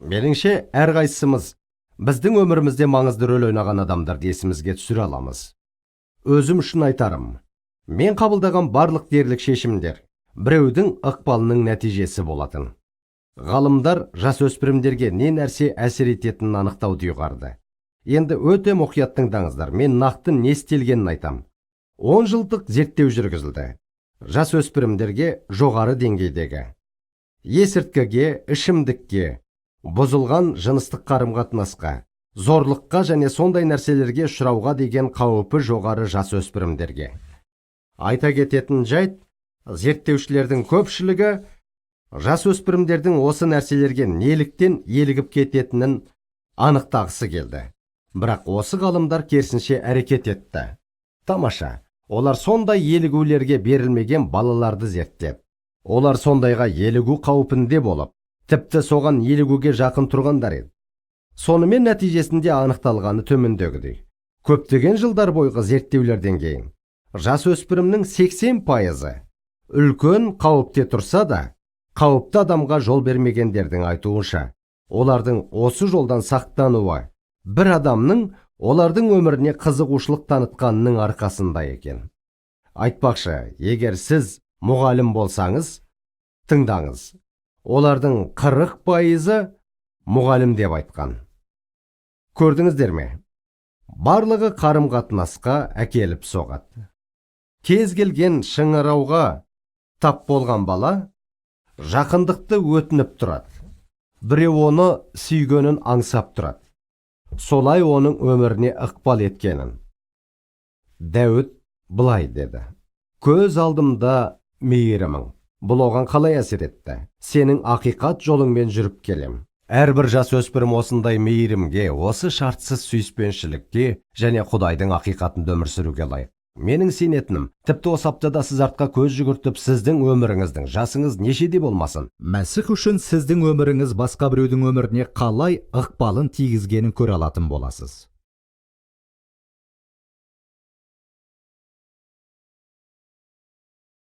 Меніңше, әрқайсымыз біздің өмірімізде маңызды рөл ойнаған адамдарды есімізге түсіре аламыз. Өзім үшін айтарым, мен қабылдаған барлық дерлік шешімдер біреудің ықпалының нәтижесі болатын. Ғалымдар жасөспірімдерге не нәрсе әсер ететінін анықтауды ұйғарды. Енді өте мұқият тыңдаңыздар, мен нақты не істелгенін айтам. 10 жылдық зерттеу жүргізілді. Жасөспірімдерге жоғары деңгейдегі есірткіге, ішімдікке, бұзылған жыныстық қарым-қатынасқа, зорлыққа және сондай нәрселерге ұшырауға деген қаупі жоғары жасөспірімдерге. Айта кететін жайт, зерттеушілердің көпшілігі жасөспірімдердің осы нәрселерге неліктен елігіп кететінін анықтағысы келді. Бірақ осы ғалымдар керісінше әрекет етті. Тамаша, олар сондай елігулерге берілмеген балаларды зерттеп, олар сондайға елігу қаупінде болып, тіпті соған елігуге жақын тұрғандар еді. Сонымен нәтижесінде анықталғаны төмендегідей. Көптеген жылдар бойғы зерттеулерден кейін жасөспірімнің 80% үлкен қауіпте тұрса да, қауіпті адамға жол бермегендердің айтуынша, олардың осы жолдан сақтануы бір адамның олардың өміріне қызығушылық танытқанының арқасында екен. Айтпақшы, егер сіз мұғалім болсаңыз, тыңдаңыз, олардың 40% мұғалім деп айтқан. Көрдіңіздер ме? Барлығы қарым-қатынасқа әкеліп соғады. Кез келген шыңырауға тап болған бала жақындықты өтініп тұрады. Біреу оны сүйгенін аңсап тұрады. Солай оның өміріне ықпал еткенін. Дәуіт былай деді: көз алдымда мейірімің. Бұл оған қалай әсер етті? Сенің ақиқат жолыңмен жүріп келем. Әрбір жасөспірім осындай мейірімге, осы шартсыз сүйіспеншілікке және Құдайдың ақиқатында өмір сүруге лайық. Менің сенетінім, тіпті осы аптада сіз артқа көз жүгіртіп, сіздің өміріңіздің, жасыңыз нешеде болмасын, Мәсіх үшін сіздің өміріңіз басқа біреудің өміріне қалай ықпалын тигізгенін көре алатын боласыз.